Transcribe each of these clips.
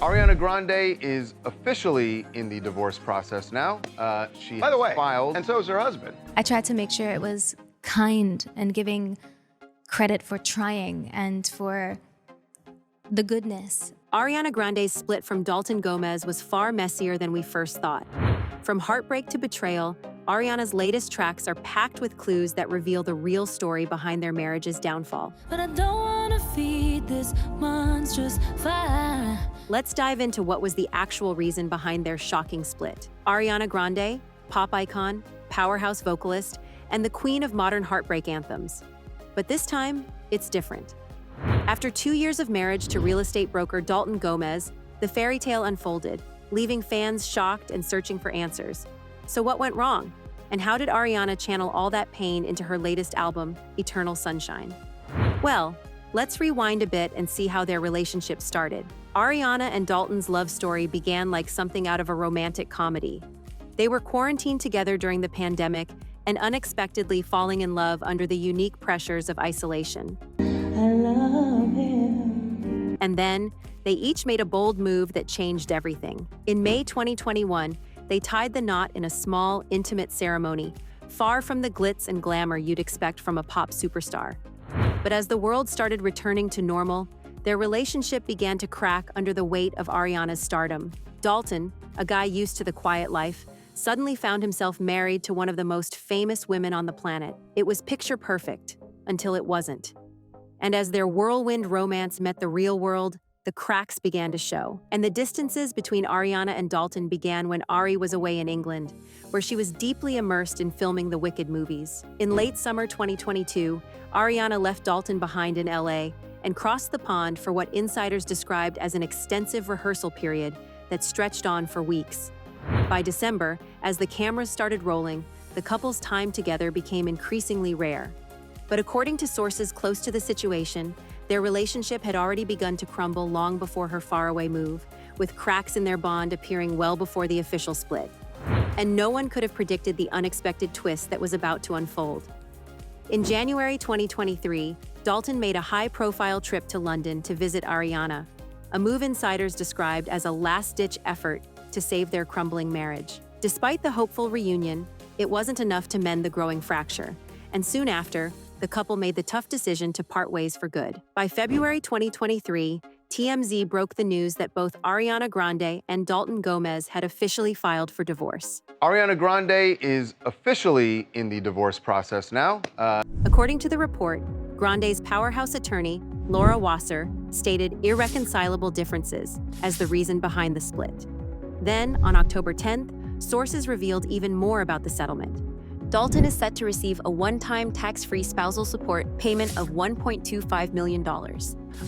Ariana Grande is officially in the divorce process now. She By the way, filed, and so is her husband. I tried to make sure it was kind and giving credit for trying and for the goodness. Ariana Grande's split from Dalton Gomez was far messier than we first thought. From Heartbreak to Betrayal, Ariana's latest tracks are packed with clues that reveal the real story behind their marriage's downfall. But I don't wanna feed this monstrous fire. Let's dive into what was the actual reason behind their shocking split. Ariana Grande, pop icon, powerhouse vocalist, and the queen of modern heartbreak anthems. But this time, it's different. After 2 years of marriage to real estate broker Dalton Gomez, the fairy tale unfolded, leaving fans shocked and searching for answers. So what went wrong? And how did Ariana channel all that pain into her latest album, Eternal Sunshine? Well, let's rewind a bit and see how their relationship started. Ariana and Dalton's love story began like something out of a romantic comedy. They were quarantined together during the pandemic and unexpectedly falling in love under the unique pressures of isolation. I love him. And then, they each made a bold move that changed everything. In May 2021, they tied the knot in a small, intimate ceremony, far from the glitz and glamour you'd expect from a pop superstar. But as the world started returning to normal, their relationship began to crack under the weight of Ariana's stardom. Dalton, a guy used to the quiet life, suddenly found himself married to one of the most famous women on the planet. It was picture perfect, until it wasn't. And as their whirlwind romance met the real world, the cracks began to show. And the distances between Ariana and Dalton began when Ari was away in England, where she was deeply immersed in filming the Wicked movies. In late summer 2022, Ariana left Dalton behind in LA and crossed the pond for what insiders described as an extensive rehearsal period that stretched on for weeks. By December, as the cameras started rolling, the couple's time together became increasingly rare. But according to sources close to the situation, their relationship had already begun to crumble long before her faraway move, with cracks in their bond appearing well before the official split. And no one could have predicted the unexpected twist that was about to unfold. In January 2023, Dalton made a high-profile trip to London to visit Ariana, a move insiders described as a last-ditch effort to save their crumbling marriage. Despite the hopeful reunion, it wasn't enough to mend the growing fracture, and soon after, the couple made the tough decision to part ways for good. By February 2023, TMZ broke the news that both Ariana Grande and Dalton Gomez had officially filed for divorce. Ariana Grande is officially in the divorce process now. According to the report, Grande's powerhouse attorney, Laura Wasser, stated irreconcilable differences as the reason behind the split. Then, on October 10th, sources revealed even more about the settlement. Dalton is set to receive a one-time tax-free spousal support payment of $1.25 million,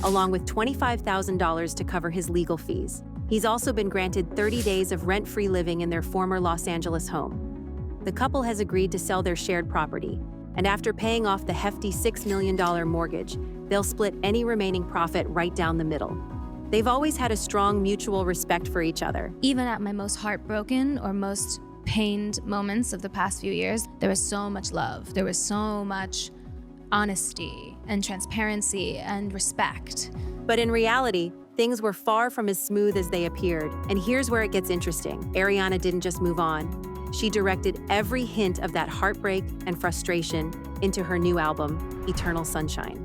along with $25,000 to cover his legal fees. He's also been granted 30 days of rent-free living in their former Los Angeles home. The couple has agreed to sell their shared property, and after paying off the hefty $6 million mortgage, they'll split any remaining profit right down the middle. They've always had a strong mutual respect for each other. Even at my most heartbroken or most pained moments of the past few years, there was so much love. There was so much honesty and transparency and respect. But in reality, things were far from as smooth as they appeared. And here's where it gets interesting. Ariana didn't just move on. She directed every hint of that heartbreak and frustration into her new album, Eternal Sunshine.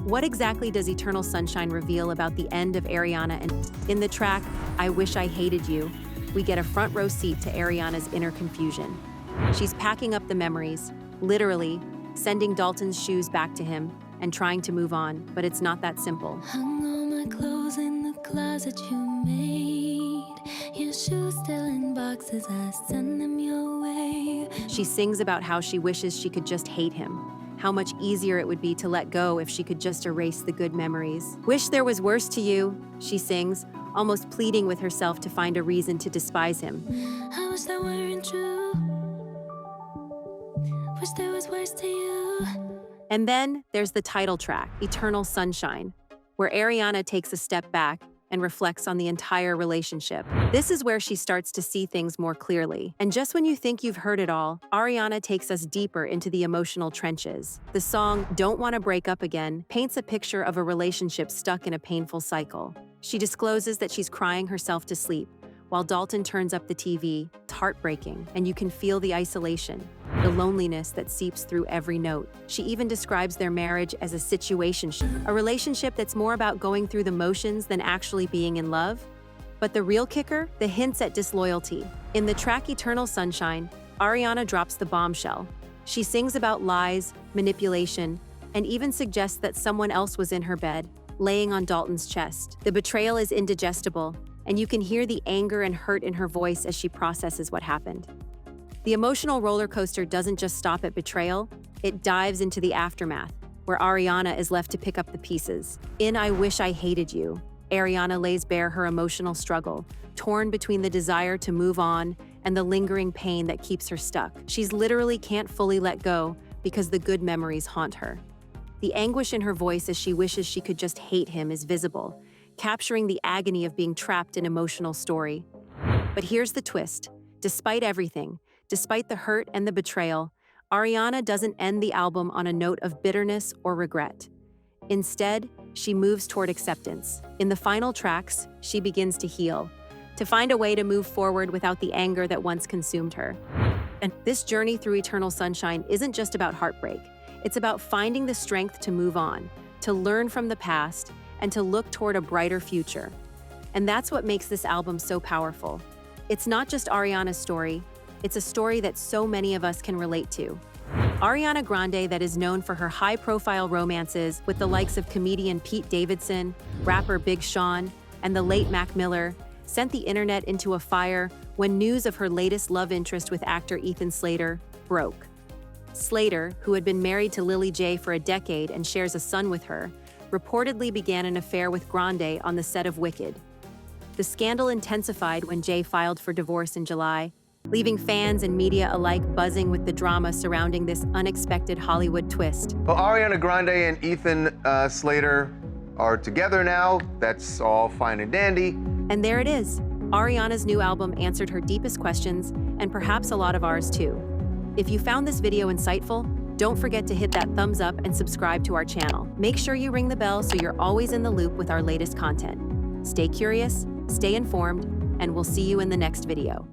What exactly does Eternal Sunshine reveal about the end of Ariana? And in the track, I Wish I Hated You, we get a front row seat to Ariana's inner confusion. She's packing up the memories, literally sending Dalton's shoes back to him and trying to move on, but it's not that simple. Hung all my clothes in the closet you made. Your shoes still in boxes, I send them your way. She sings about how she wishes she could just hate him, how much easier it would be to let go if she could just erase the good memories. Wish there was worse to you, she sings, almost pleading with herself to find a reason to despise him. I wish that weren't true. Wish there was worse to you. And then there's the title track, Eternal Sunshine, where Ariana takes a step back and reflects on the entire relationship. This is where she starts to see things more clearly. And just when you think you've heard it all, Ariana takes us deeper into the emotional trenches. The song Don't Wanna Break Up Again paints a picture of a relationship stuck in a painful cycle. She discloses that she's crying herself to sleep, while Dalton turns up the TV. It's heartbreaking, and you can feel the isolation, the loneliness that seeps through every note. She even describes their marriage as a situationship, a relationship that's more about going through the motions than actually being in love. But the real kicker? The hints at disloyalty. In the track Eternal Sunshine, Ariana drops the bombshell. She sings about lies, manipulation, and even suggests that someone else was in her bed, laying on Dalton's chest. The betrayal is indigestible, and you can hear the anger and hurt in her voice as she processes what happened. The emotional roller coaster doesn't just stop at betrayal, it dives into the aftermath, where Ariana is left to pick up the pieces. In I Wish I Hated You, Ariana lays bare her emotional struggle, torn between the desire to move on and the lingering pain that keeps her stuck. She's literally can't fully let go because the good memories haunt her. The anguish in her voice as she wishes she could just hate him is visible, capturing the agony of being trapped in emotional story. But here's the twist. Despite everything, despite the hurt and the betrayal, Ariana doesn't end the album on a note of bitterness or regret. Instead, she moves toward acceptance. In the final tracks, she begins to heal, to find a way to move forward without the anger that once consumed her. And this journey through Eternal Sunshine isn't just about heartbreak. It's about finding the strength to move on, to learn from the past, and to look toward a brighter future. And that's what makes this album so powerful. It's not just Ariana's story, it's a story that so many of us can relate to. Ariana Grande, that is known for her high-profile romances with the likes of comedian Pete Davidson, rapper Big Sean, and the late Mac Miller, sent the internet into a fire when news of her latest love interest with actor Ethan Slater broke. Slater, who had been married to Lily J for a decade and shares a son with her, reportedly began an affair with Grande on the set of Wicked. The scandal intensified when Jay filed for divorce in July, leaving fans and media alike buzzing with the drama surrounding this unexpected Hollywood twist. Well, Ariana Grande and Ethan Slater are together now. That's all fine and dandy. And there it is. Ariana's new album answered her deepest questions, and perhaps a lot of ours too. If you found this video insightful, don't forget to hit that thumbs up and subscribe to our channel. Make sure you ring the bell so you're always in the loop with our latest content. Stay curious, stay informed, and we'll see you in the next video.